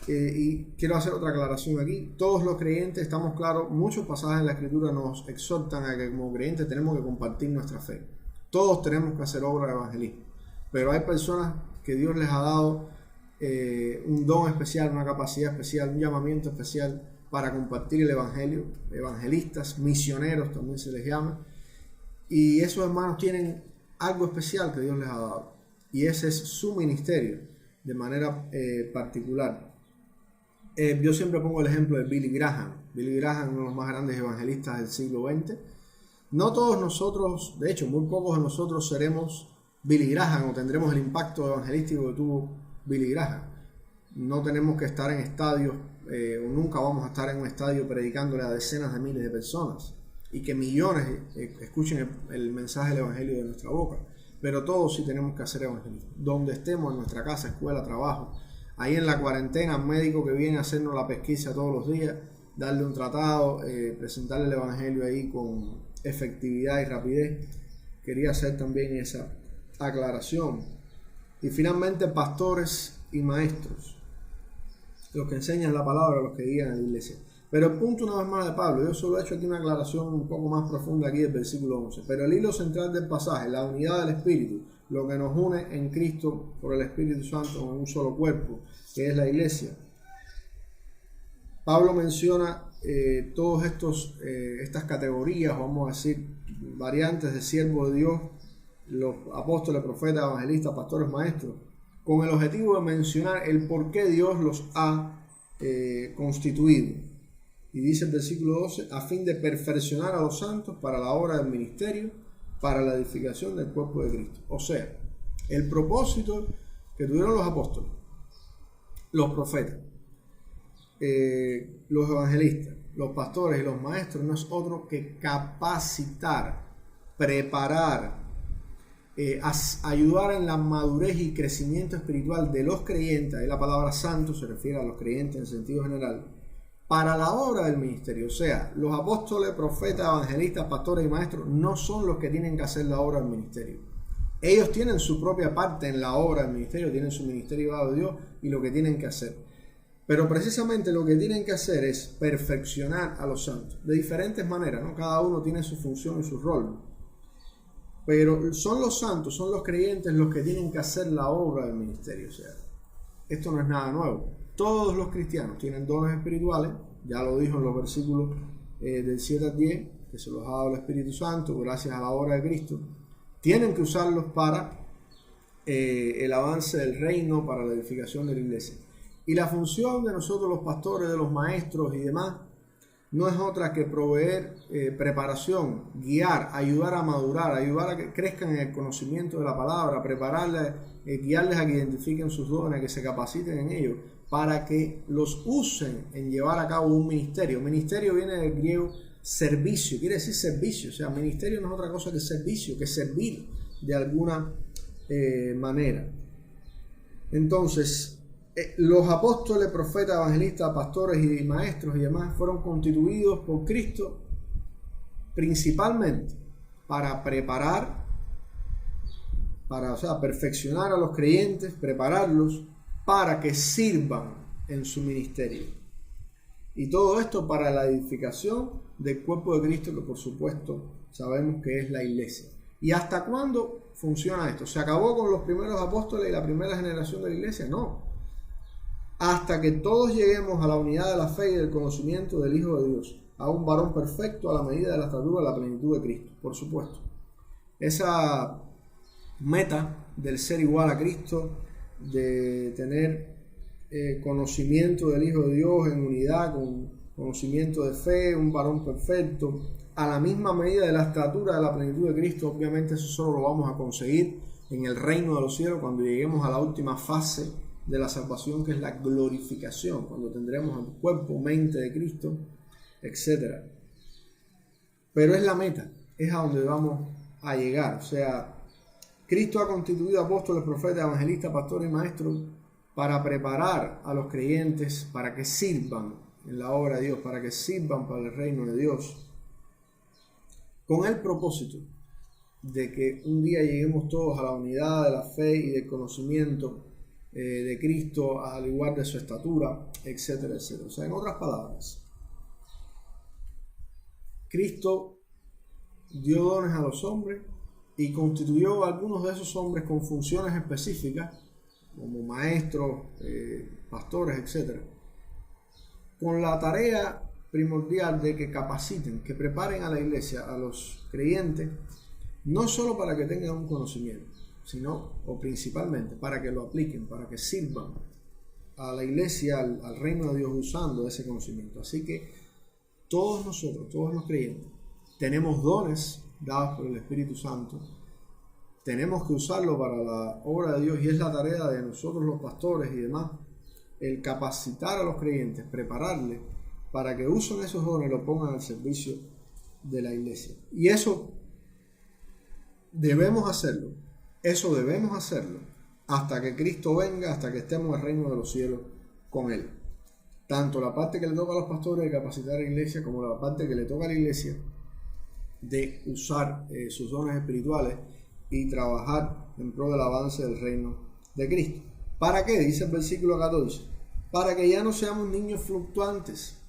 Y quiero hacer otra aclaración aquí. Todos los creyentes, estamos claros, muchos pasajes en la Escritura nos exhortan a que como creyentes tenemos que compartir nuestra fe. Todos tenemos que hacer obra de evangelismo. Pero hay personas que Dios les ha dado un don especial, una capacidad especial, un llamamiento especial para compartir el evangelio. Evangelistas, misioneros también se les llama. Y esos hermanos tienen algo especial que Dios les ha dado. Y ese es su ministerio de manera particular. Yo siempre pongo el ejemplo de Billy Graham. Billy Graham, uno de los más grandes evangelistas del siglo XX. No todos nosotros, de hecho, muy pocos de nosotros seremos Billy Graham o tendremos el impacto evangelístico que tuvo Billy Graham. No tenemos que estar en estadios, o nunca vamos a estar en un estadio predicándole a decenas de miles de personas y que millones escuchen el mensaje del evangelio de nuestra boca. Pero todos sí tenemos que hacer evangelismo. Donde estemos, en nuestra casa, escuela, trabajo. Ahí en la cuarentena, médico que viene a hacernos la pesquisa todos los días, darle un tratado, presentarle el evangelio ahí con efectividad y rapidez. Quería hacer también esa aclaración. Y finalmente, pastores y maestros, los que enseñan la palabra, los que guían a la iglesia. Pero el punto una vez más de Pablo, yo solo he hecho aquí una aclaración un poco más profunda aquí del versículo 11. Pero el hilo central del pasaje, la unidad del Espíritu, lo que nos une en Cristo por el Espíritu Santo en un solo cuerpo, que es la iglesia. Pablo menciona todas estas categorías, vamos a decir, variantes de siervo de Dios, los apóstoles, profetas, evangelistas, pastores, maestros, con el objetivo de mencionar el por qué Dios los ha constituido. Y dice el versículo 12, a fin de perfeccionar a los santos para la obra del ministerio, para la edificación del cuerpo de Cristo. O sea, el propósito que tuvieron los apóstoles, los profetas, los evangelistas, los pastores y los maestros no es otro que capacitar, preparar, ayudar en la madurez y crecimiento espiritual de los creyentes. Ahí la palabra santo se refiere a los creyentes en sentido general, para la obra del ministerio. O sea, los apóstoles, profetas, evangelistas, pastores y maestros no son los que tienen que hacer la obra del ministerio. Ellos tienen su propia parte en la obra del ministerio, tienen su ministerio dado de Dios y lo que tienen que hacer. Pero precisamente lo que tienen que hacer es perfeccionar a los santos de diferentes maneras, ¿no? Cada uno tiene su función y su rol. Pero son los santos, son los creyentes los que tienen que hacer la obra del ministerio. O sea, esto no es nada nuevo. Todos los cristianos tienen dones espirituales, ya lo dijo en los versículos del 7 al 10, que se los ha dado el Espíritu Santo gracias a la obra de Cristo. Tienen que usarlos para el avance del reino, para la edificación de la iglesia. Y la función de nosotros los pastores, de los maestros y demás, no es otra que proveer preparación, guiar, ayudar a madurar, ayudar a que crezcan en el conocimiento de la palabra, prepararles, guiarles a que identifiquen sus dones, a que se capaciten en ellos, para que los usen en llevar a cabo un ministerio. Ministerio viene del griego servicio, quiere decir servicio. O sea, ministerio no es otra cosa que servicio, que servir de alguna manera. Entonces, los apóstoles, profetas, evangelistas, pastores y maestros y demás fueron constituidos por Cristo principalmente para preparar, para perfeccionar a los creyentes, prepararlos para que sirvan en su ministerio. Y todo esto para la edificación del cuerpo de Cristo, que por supuesto sabemos que es la iglesia. ¿Y hasta cuándo funciona esto? ¿Se acabó con los primeros apóstoles y la primera generación de la iglesia? No. Hasta que todos lleguemos a la unidad de la fe y del conocimiento del Hijo de Dios, a un varón perfecto a la medida de la estatura de la plenitud de Cristo, por supuesto. Esa meta del ser igual a Cristo, de tener conocimiento del Hijo de Dios en unidad, con conocimiento de fe, un varón perfecto, a la misma medida de la estatura de la plenitud de Cristo. Obviamente eso solo lo vamos a conseguir en el reino de los cielos, cuando lleguemos a la última fase de la salvación, que es la glorificación, cuando tendremos el cuerpo, mente de Cristo, etc. Pero es la meta, es a donde vamos a llegar. O sea, Cristo ha constituido apóstoles, profetas, evangelistas, pastores y maestros para preparar a los creyentes para que sirvan en la obra de Dios, para que sirvan para el reino de Dios, con el propósito de que un día lleguemos todos a la unidad de la fe y del conocimiento de Cristo, al igual de su estatura, etcétera, etcétera. O sea, en otras palabras, Cristo dio dones a los hombres y constituyó a algunos de esos hombres con funciones específicas, como maestros, pastores, etcétera, con la tarea primordial de que capaciten, que preparen a la iglesia, a los creyentes, no solo para que tengan un conocimiento, sino, o principalmente, para que lo apliquen, para que sirvan a la iglesia, al reino de Dios usando ese conocimiento. Así que todos nosotros, todos los creyentes, tenemos dones dados por el Espíritu Santo. Tenemos que usarlo para la obra de Dios y es la tarea de nosotros los pastores y demás, el capacitar a los creyentes, prepararles para que usen esos dones y lo pongan al servicio de la iglesia. Y eso debemos hacerlo hasta que Cristo venga, hasta que estemos en el reino de los cielos con Él. Tanto la parte que le toca a los pastores de capacitar a la iglesia, como la parte que le toca a la iglesia de usar sus dones espirituales y trabajar en pro del avance del reino de Cristo. ¿Para qué? Dice el versículo 14. Para que ya no seamos niños fluctuantes,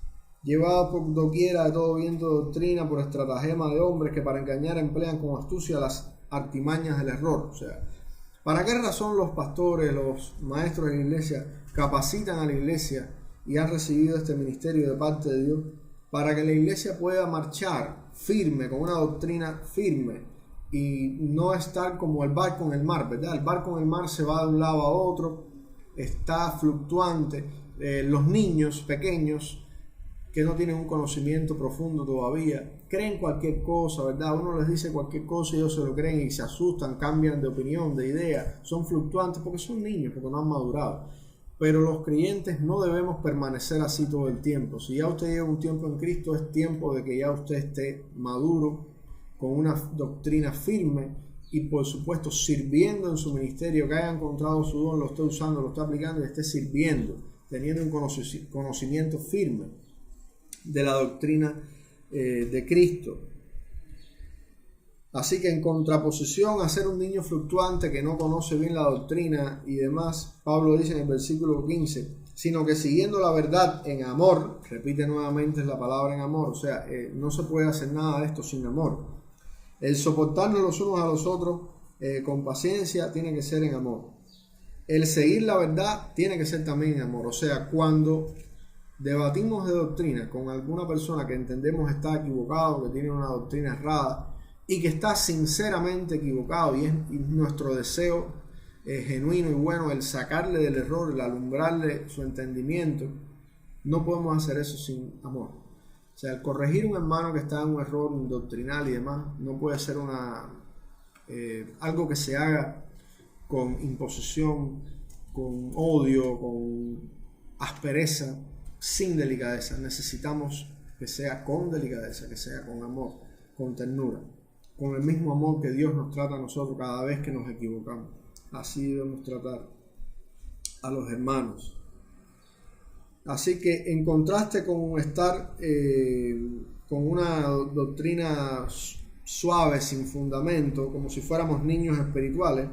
llevados por doquiera de todo viento de doctrina, por estratagema de hombres que para engañar emplean con astucia las artimañas del error. O sea, ¿para qué razón los pastores, los maestros de la iglesia capacitan a la iglesia y han recibido este ministerio de parte de Dios? Para que la iglesia pueda marchar firme, con una doctrina firme, y no estar como el barco en el mar, ¿verdad? El barco en el mar se va de un lado a otro, está fluctuante. Los niños pequeños que no tienen un conocimiento profundo todavía, creen cualquier cosa, ¿verdad? Uno les dice cualquier cosa y ellos se lo creen y se asustan, cambian de opinión, de idea, son fluctuantes porque son niños, porque no han madurado. Pero los creyentes no debemos permanecer así todo el tiempo. Si ya usted lleva un tiempo en Cristo, es tiempo de que ya usted esté maduro, con una doctrina firme y por supuesto sirviendo en su ministerio, que haya encontrado su don, lo esté usando, lo esté aplicando y esté sirviendo, teniendo un conocimiento firme de la doctrina de Cristo. Así que en contraposición a ser un niño fluctuante que no conoce bien la doctrina y demás, Pablo dice en el versículo 15, sino que siguiendo la verdad en amor, repite nuevamente la palabra en amor, o sea, no se puede hacer nada de esto sin amor. El soportarnos los unos a los otros con paciencia tiene que ser en amor. El seguir la verdad tiene que ser también en amor. O sea, cuando debatimos de doctrina con alguna persona que entendemos está equivocado, que tiene una doctrina errada y que está sinceramente equivocado y nuestro deseo genuino y bueno el sacarle del error, el alumbrarle su entendimiento, no podemos hacer eso sin amor. O sea, el corregir a un hermano que está en un error doctrinal y demás no puede ser algo que se haga con imposición, con odio, con aspereza, sin delicadeza. Necesitamos que sea con delicadeza, que sea con amor, con ternura, con el mismo amor que Dios nos trata a nosotros cada vez que nos equivocamos. Así debemos tratar a los hermanos. Así que en contraste con estar con una doctrina suave, sin fundamento, como si fuéramos niños espirituales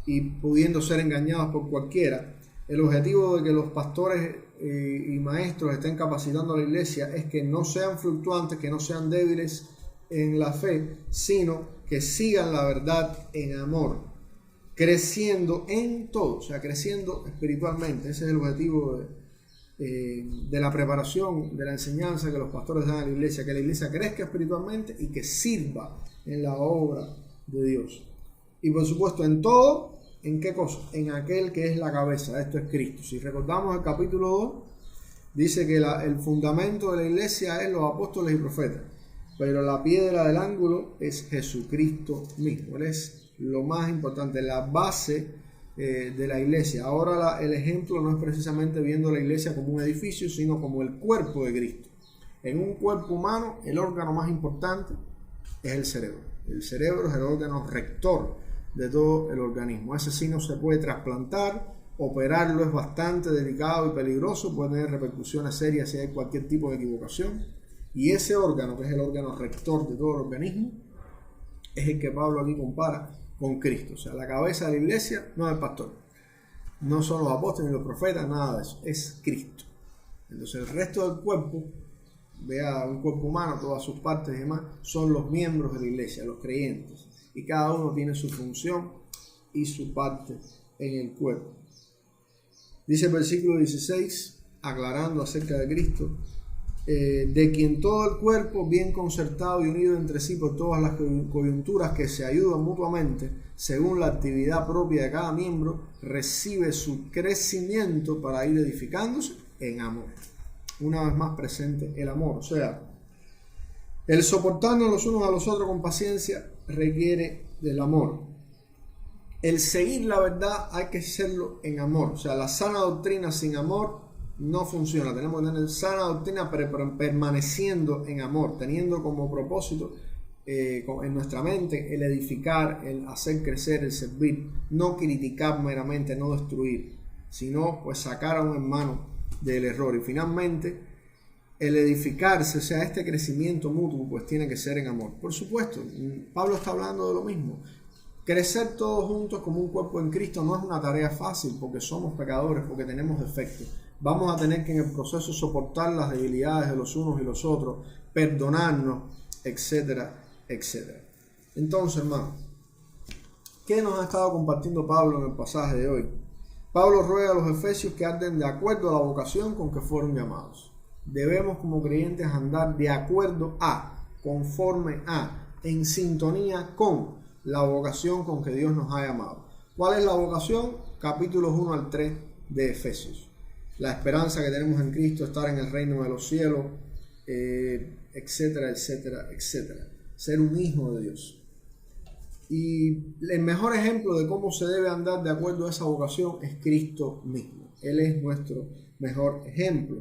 y pudiendo ser engañados por cualquiera, el objetivo de que los pastores y maestros estén capacitando a la iglesia es que no sean fluctuantes, que no sean débiles en la fe, sino que sigan la verdad en amor, creciendo en todo, o sea, creciendo espiritualmente. Ese es el objetivo de la preparación, de la enseñanza que los pastores dan a la iglesia, que la iglesia crezca espiritualmente y que sirva en la obra de Dios. Y por supuesto en todo, ¿en qué cosa? En aquel que es la cabeza, esto es Cristo. Si recordamos el capítulo 2, dice que el fundamento de la iglesia es los apóstoles y profetas, pero la piedra del ángulo es Jesucristo mismo. Él es lo más importante, la base de la iglesia. Ahora el ejemplo no es precisamente viendo la iglesia como un edificio, sino como el cuerpo de Cristo. En un cuerpo humano, el órgano más importante es el cerebro. El cerebro es el órgano rector de todo el organismo. Ese sí no se puede trasplantar, operarlo es bastante delicado y peligroso, puede tener repercusiones serias si hay cualquier tipo de equivocación. Y ese órgano, que es el órgano rector de todo el organismo, es el que Pablo aquí compara con Cristo. O sea, la cabeza de la iglesia no es el pastor. No son los apóstoles ni los profetas, nada de eso. Es Cristo. Entonces el resto del cuerpo, vea un cuerpo humano, todas sus partes y demás, son los miembros de la iglesia, los creyentes. Y cada uno tiene su función y su parte en el cuerpo. Dice el versículo 16, aclarando acerca de Cristo, de quien todo el cuerpo, bien concertado y unido entre sí por todas las coyunturas que se ayudan mutuamente, según la actividad propia de cada miembro, recibe su crecimiento para ir edificándose en amor. Una vez más presente el amor. O sea, el soportarnos los unos a los otros con paciencia requiere del amor. El seguir la verdad hay que hacerlo en amor. O sea, la sana doctrina sin amor no funciona. Tenemos que tener sana doctrina permaneciendo en amor, teniendo como propósito en nuestra mente el edificar, el hacer crecer, el servir, no criticar meramente, no destruir, sino pues sacar a un hermano del error. Y finalmente el edificarse, o sea, este crecimiento mutuo, pues tiene que ser en amor. Por supuesto, Pablo está hablando de lo mismo. Crecer todos juntos como un cuerpo en Cristo no es una tarea fácil, porque somos pecadores, porque tenemos defectos. Vamos a tener que en el proceso soportar las debilidades de los unos y los otros, perdonarnos, etcétera, etcétera. Entonces, hermano, ¿qué nos ha estado compartiendo Pablo en el pasaje de hoy? Pablo ruega a los efesios que anden de acuerdo a la vocación con que fueron llamados. Debemos como creyentes andar de acuerdo a, conforme a, en sintonía con la vocación con que Dios nos ha llamado. ¿Cuál es la vocación? Capítulos 1 al 3 de Efesios. La esperanza que tenemos en Cristo, estar en el reino de los cielos, etcétera, etcétera, etcétera. Ser un hijo de Dios. Y el mejor ejemplo de cómo se debe andar de acuerdo a esa vocación es Cristo mismo. Él es nuestro mejor ejemplo.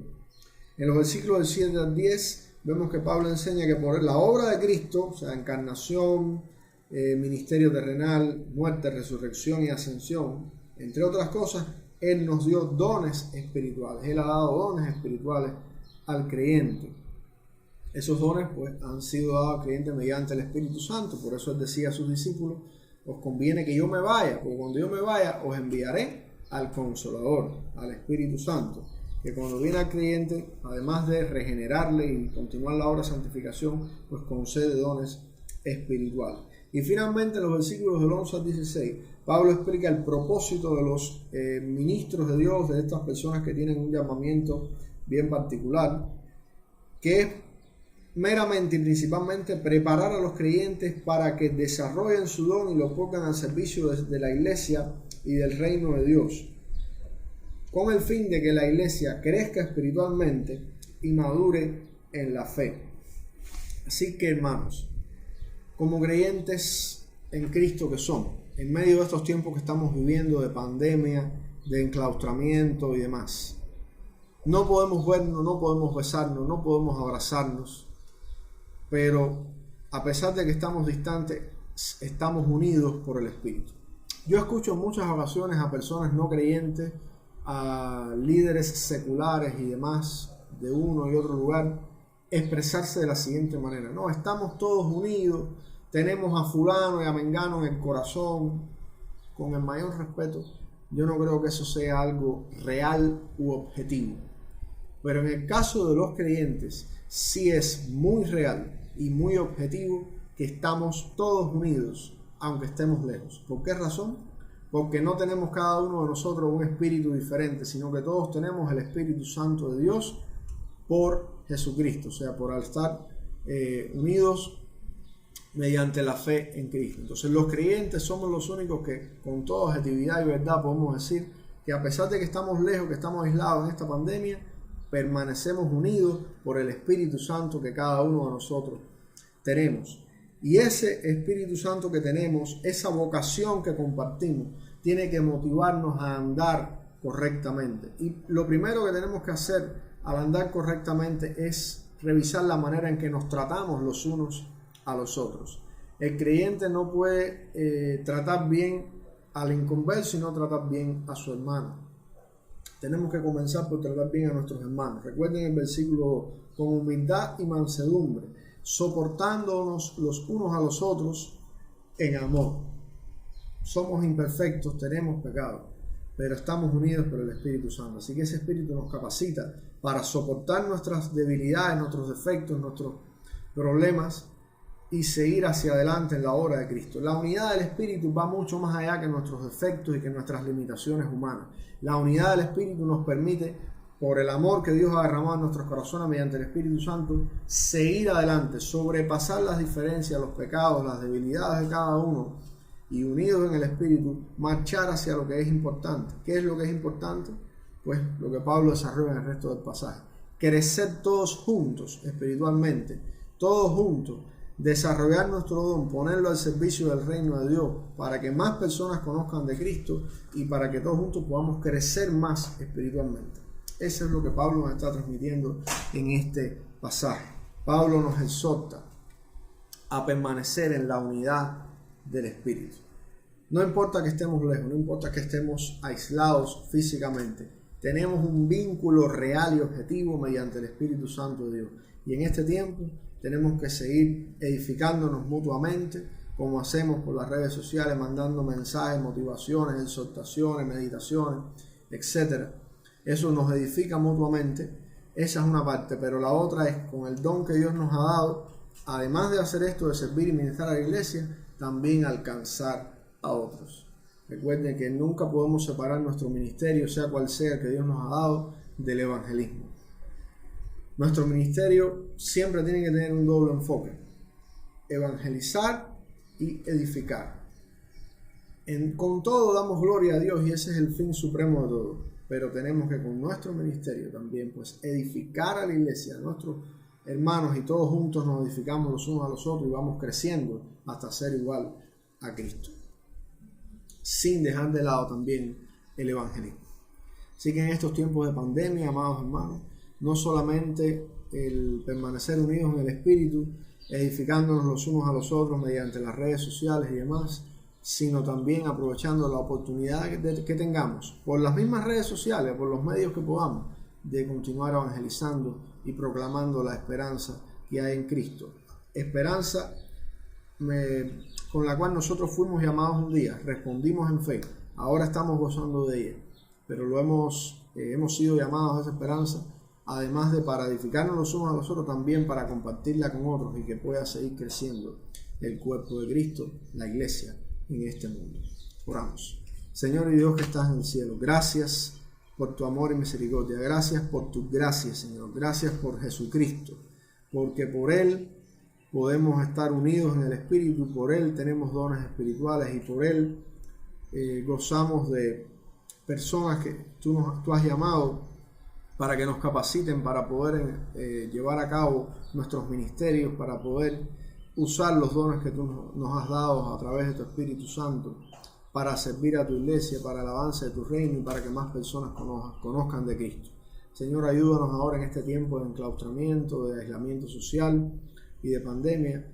En los versículos del 7 al 10 vemos que Pablo enseña que por la obra de Cristo, o sea, encarnación, ministerio terrenal, muerte, resurrección y ascensión, entre otras cosas, Él nos dio dones espirituales. Él ha dado dones espirituales al creyente. Esos dones pues han sido dados al creyente mediante el Espíritu Santo. Por eso Él decía a sus discípulos, os conviene que yo me vaya, porque cuando yo me vaya os enviaré al Consolador, al Espíritu Santo, que cuando viene al creyente, además de regenerarle y continuar la obra de santificación, pues concede dones espirituales. Y finalmente, en los versículos del 11 al 16, Pablo explica el propósito de los ministros de Dios, de estas personas que tienen un llamamiento bien particular, que es meramente y principalmente preparar a los creyentes para que desarrollen su don y lo pongan al servicio de la iglesia y del reino de Dios, con el fin de que la iglesia crezca espiritualmente y madure en la fe. Así que, hermanos, como creyentes en Cristo que somos, en medio de estos tiempos que estamos viviendo de pandemia, de enclaustramiento y demás, no podemos vernos, no podemos besarnos, no podemos abrazarnos, pero a pesar de que estamos distantes, estamos unidos por el Espíritu. Yo escucho en muchas ocasiones a personas no creyentes, a líderes seculares y demás de uno y otro lugar, expresarse de la siguiente manera: no, estamos todos unidos, tenemos a fulano y a mengano en el corazón. Con el mayor respeto, yo no creo que eso sea algo real u objetivo, pero en el caso de los creyentes sí es muy real y muy objetivo que estamos todos unidos aunque estemos lejos. ¿Por qué razón? Porque no tenemos cada uno de nosotros un espíritu diferente, sino que todos tenemos el Espíritu Santo de Dios por Jesucristo, o sea, por estar unidos mediante la fe en Cristo. Entonces los creyentes somos los únicos que con toda objetividad y verdad podemos decir que a pesar de que estamos lejos, que estamos aislados en esta pandemia, permanecemos unidos por el Espíritu Santo que cada uno de nosotros tenemos. Y ese Espíritu Santo que tenemos, esa vocación que compartimos, tiene que motivarnos a andar correctamente. Y lo primero que tenemos que hacer al andar correctamente es revisar la manera en que nos tratamos los unos a los otros. El creyente no puede tratar bien al inconverso y no tratar bien a su hermano. Tenemos que comenzar por tratar bien a nuestros hermanos. Recuerden el versículo: con humildad y mansedumbre, soportándonos los unos a los otros en amor. Somos imperfectos, tenemos pecado, pero estamos unidos por el Espíritu Santo. Así que ese Espíritu nos capacita para soportar nuestras debilidades, nuestros defectos, nuestros problemas y seguir hacia adelante en la obra de Cristo. La unidad del Espíritu va mucho más allá que nuestros defectos y que nuestras limitaciones humanas. La unidad del Espíritu nos permite, por el amor que Dios ha derramado en nuestros corazones mediante el Espíritu Santo, seguir adelante, sobrepasar las diferencias, los pecados, las debilidades de cada uno y unidos en el Espíritu, marchar hacia lo que es importante. ¿Qué es lo que es importante? Pues lo que Pablo desarrolla en el resto del pasaje. Crecer todos juntos espiritualmente, todos juntos, desarrollar nuestro don, ponerlo al servicio del reino de Dios para que más personas conozcan de Cristo y para que todos juntos podamos crecer más espiritualmente. Eso es lo que Pablo nos está transmitiendo en este pasaje. Pablo nos exhorta a permanecer en la unidad del Espíritu. No importa que estemos lejos, no importa que estemos aislados físicamente, tenemos un vínculo real y objetivo mediante el Espíritu Santo de Dios. Y en este tiempo tenemos que seguir edificándonos mutuamente, como hacemos por las redes sociales, mandando mensajes, motivaciones, exhortaciones, meditaciones, etc. Eso nos edifica mutuamente. Esa es una parte, pero la otra es con el don que Dios nos ha dado, además de hacer esto, de servir y ministrar a la iglesia, también alcanzar a otros. Recuerden que nunca podemos separar nuestro ministerio, sea cual sea que Dios nos ha dado, del evangelismo. Nuestro ministerio siempre tiene que tener un doble enfoque: evangelizar y edificar. Con todo damos gloria a Dios y ese es el fin supremo de todo. Pero tenemos que con nuestro ministerio también pues edificar a la iglesia, a nuestros hermanos, y todos juntos nos edificamos los unos a los otros y vamos creciendo hasta ser igual a Cristo, sin dejar de lado también el evangelismo. Así que en estos tiempos de pandemia, amados hermanos, no solamente el permanecer unidos en el Espíritu, edificándonos los unos a los otros mediante las redes sociales y demás, sino también aprovechando la oportunidad que tengamos por las mismas redes sociales, por los medios que podamos, de continuar evangelizando y proclamando la esperanza que hay en Cristo. Esperanza con la cual nosotros fuimos llamados un día, respondimos en fe, ahora estamos gozando de ella, pero hemos sido llamados a esa esperanza, además de para edificarnos los unos a los otros, también para compartirla con otros y que pueda seguir creciendo el cuerpo de Cristo, la iglesia, en este mundo. Oramos. Señor y Dios que estás en el cielo, gracias por tu amor y misericordia, gracias por tu gracia, Señor, gracias por Jesucristo, porque por Él podemos estar unidos en el Espíritu, por Él tenemos dones espirituales y por Él gozamos de personas que tú has llamado para que nos capaciten para poder llevar a cabo nuestros ministerios, para poder usar los dones que tú nos has dado a través de tu Espíritu Santo para servir a tu iglesia, para el avance de tu reino y para que más personas conozcan de Cristo. Señor, ayúdanos ahora en este tiempo de enclaustramiento, de aislamiento social y de pandemia,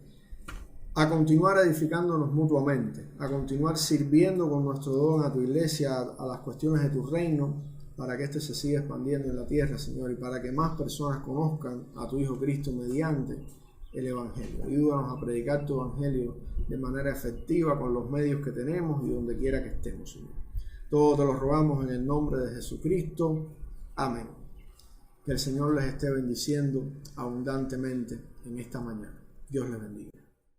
a continuar edificándonos mutuamente, a continuar sirviendo con nuestro don a tu iglesia, a las cuestiones de tu reino, para que éste se siga expandiendo en la tierra, Señor, y para que más personas conozcan a tu Hijo Cristo mediante el Evangelio. Ayúdanos a predicar tu Evangelio de manera efectiva con los medios que tenemos y donde quiera que estemos, Señor. Todo te lo rogamos en el nombre de Jesucristo. Amén. Que el Señor les esté bendiciendo abundantemente en esta mañana. Dios les bendiga.